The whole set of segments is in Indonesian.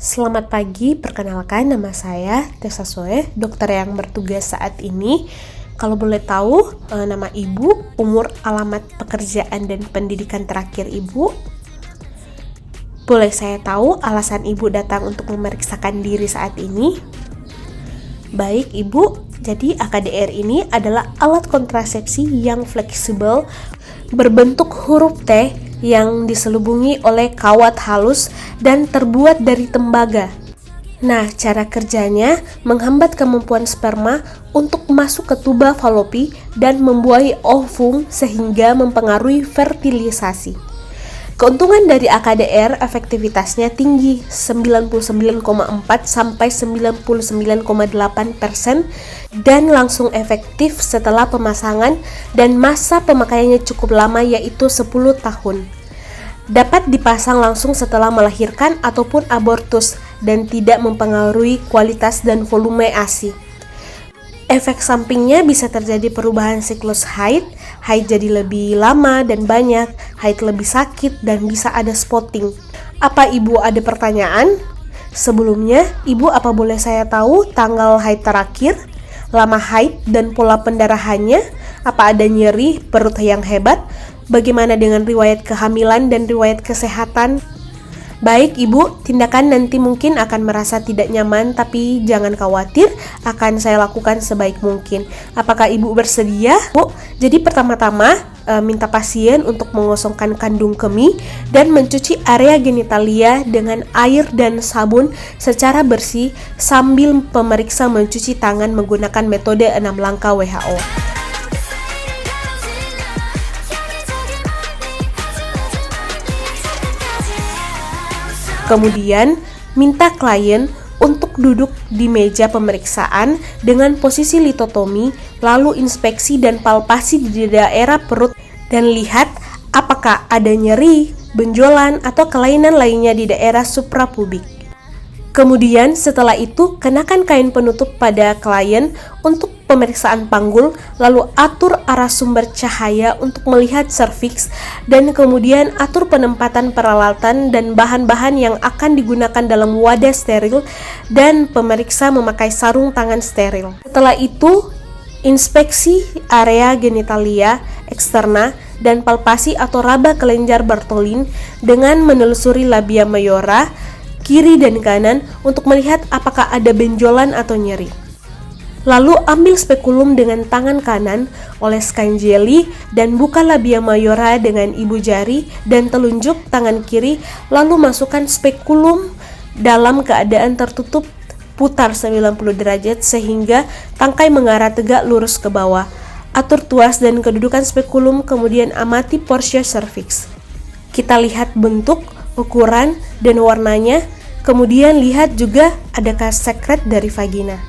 Selamat pagi, perkenalkan nama saya Tessa Soe, dokter yang bertugas saat ini. Kalau boleh tahu, nama ibu, umur, alamat pekerjaan dan pendidikan terakhir ibu. Boleh saya tahu alasan ibu datang untuk memeriksakan diri saat ini? Baik ibu, jadi AKDR ini adalah alat kontrasepsi yang fleksibel berbentuk huruf T yang diselubungi oleh kawat halus dan terbuat dari tembaga. Nah, cara kerjanya menghambat kemampuan sperma untuk masuk ke tuba falopi dan membuahi ovum sehingga mempengaruhi fertilisasi. Keuntungan dari AKDR efektivitasnya tinggi, 99,4 sampai 99,8% dan langsung efektif setelah pemasangan dan masa pemakaiannya cukup lama yaitu 10 tahun. Dapat dipasang langsung setelah melahirkan ataupun abortus dan tidak mempengaruhi kualitas dan volume ASI. Efek sampingnya bisa terjadi perubahan siklus haid jadi lebih lama dan banyak, haid lebih sakit, dan bisa ada spotting. Apa ibu ada pertanyaan? Sebelumnya, ibu apa boleh saya tahu tanggal haid terakhir, lama haid, dan pola pendarahannya? Apa ada nyeri, perut yang hebat? Bagaimana dengan riwayat kehamilan dan riwayat kesehatan? Baik ibu, tindakan nanti mungkin akan merasa tidak nyaman, tapi jangan khawatir, akan saya lakukan sebaik mungkin. Apakah ibu bersedia? Bu, jadi pertama-tama minta pasien untuk mengosongkan kandung kemih dan mencuci area genitalia dengan air dan sabun secara bersih sambil pemeriksa mencuci tangan menggunakan metode 6 langkah WHO. Kemudian, minta klien untuk duduk di meja pemeriksaan dengan posisi litotomi, lalu inspeksi dan palpasi di daerah perut dan lihat apakah ada nyeri, benjolan, atau kelainan lainnya di daerah suprapubik. Kemudian setelah itu, kenakan kain penutup pada klien untuk pemeriksaan panggul, lalu atur arah sumber cahaya untuk melihat serviks, dan kemudian atur penempatan peralatan dan bahan-bahan yang akan digunakan dalam wadah steril, dan pemeriksa memakai sarung tangan steril. Setelah itu, inspeksi area genitalia eksterna dan palpasi atau raba kelenjar Bartholin dengan menelusuri labia mayora, kiri dan kanan untuk melihat apakah ada benjolan atau nyeri. Lalu ambil spekulum dengan tangan kanan, oleskan jeli, dan buka labia mayora dengan ibu jari dan telunjuk tangan kiri, lalu masukkan spekulum dalam keadaan tertutup, putar 90 derajat sehingga tangkai mengarah tegak lurus ke bawah. Atur tuas dan kedudukan spekulum, kemudian amati porsia serviks. Kita lihat bentuk, ukuran, dan warnanya, kemudian lihat juga adakah sekret dari vagina.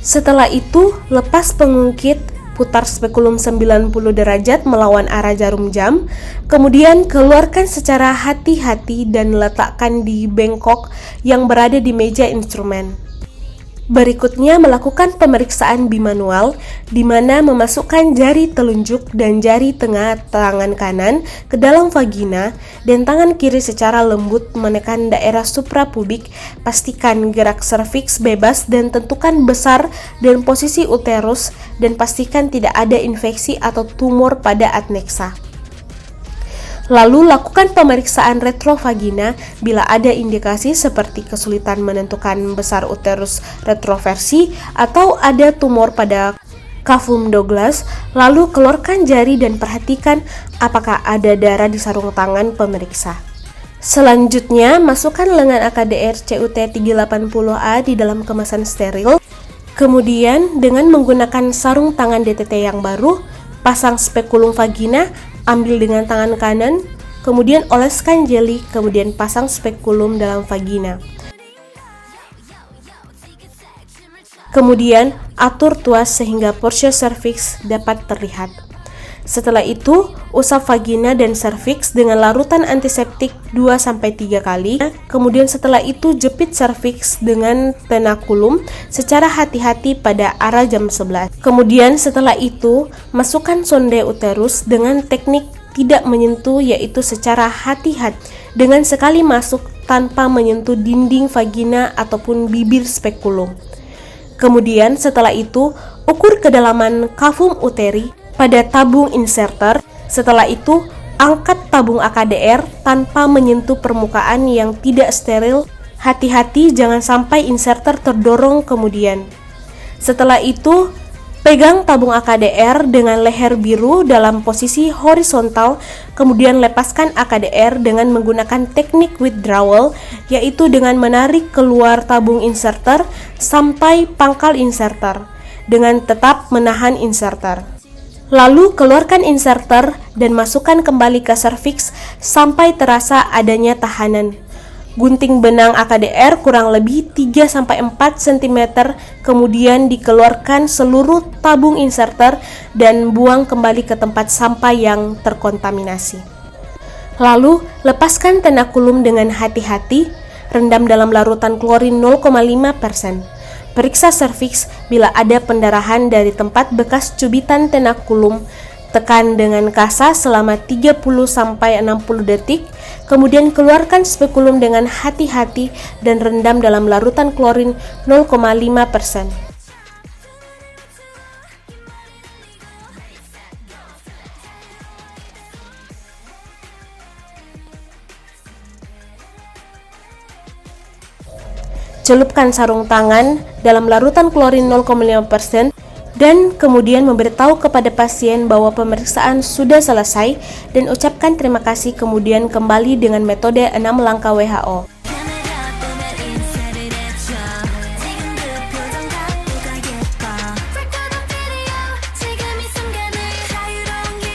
Setelah itu, lepas pengungkit, putar spekulum 90 derajat melawan arah jarum jam, kemudian keluarkan secara hati-hati dan letakkan di bengkok yang berada di meja instrumen. Berikutnya melakukan pemeriksaan bimanual, di mana memasukkan jari telunjuk dan jari tengah tangan kanan ke dalam vagina dan tangan kiri secara lembut menekan daerah suprapubik. Pastikan gerak serviks bebas dan tentukan besar dan posisi uterus, dan pastikan tidak ada infeksi atau tumor pada adnexa. Lalu lakukan pemeriksaan retrovagina bila ada indikasi seperti kesulitan menentukan besar uterus retroversi atau ada tumor pada cavum Douglas. Lalu keluarkan jari dan perhatikan apakah ada darah di sarung tangan pemeriksa. Selanjutnya, masukkan lengan AKDR CUT 380A di dalam kemasan steril. Kemudian, dengan menggunakan sarung tangan DTT yang baru, pasang spekulum vagina, ambil dengan tangan kanan, kemudian oleskan jeli, kemudian pasang spekulum dalam vagina. Kemudian atur tuas sehingga porsia serviks dapat terlihat. Setelah itu, usap vagina dan serviks dengan larutan antiseptik 2-3 kali. Kemudian setelah itu jepit serviks dengan tenakulum secara hati-hati pada arah jam 11. Kemudian setelah itu, masukkan sonde uterus dengan teknik tidak menyentuh, yaitu secara hati-hati. Dengan sekali masuk, tanpa menyentuh dinding vagina ataupun bibir spekulum. Kemudian setelah itu, ukur kedalaman kavum uteri pada tabung inserter. Setelah itu, angkat tabung AKDR tanpa menyentuh permukaan yang tidak steril. Hati-hati jangan sampai inserter terdorong kemudian. Setelah itu, pegang tabung AKDR dengan leher biru dalam posisi horizontal, kemudian lepaskan AKDR dengan menggunakan teknik withdrawal, yaitu dengan menarik keluar tabung inserter sampai pangkal inserter, dengan tetap menahan inserter. Lalu keluarkan inserter dan masukkan kembali ke serviks sampai terasa adanya tahanan. Gunting benang AKDR kurang lebih 3-4 cm, kemudian dikeluarkan seluruh tabung inserter dan buang kembali ke tempat sampah yang terkontaminasi. Lalu, lepaskan tenakulum dengan hati-hati, rendam dalam larutan klorin 0,5%. Periksa serviks bila ada pendarahan dari tempat bekas cubitan tenakulum. Tekan dengan kasa selama 30-60 detik, kemudian keluarkan spekulum dengan hati-hati dan rendam dalam larutan klorin 0,5%. Celupkan sarung tangan dalam larutan klorin 0,5% dan kemudian memberitahu kepada pasien bahwa pemeriksaan sudah selesai dan ucapkan terima kasih, kemudian kembali dengan metode 6 langkah WHO.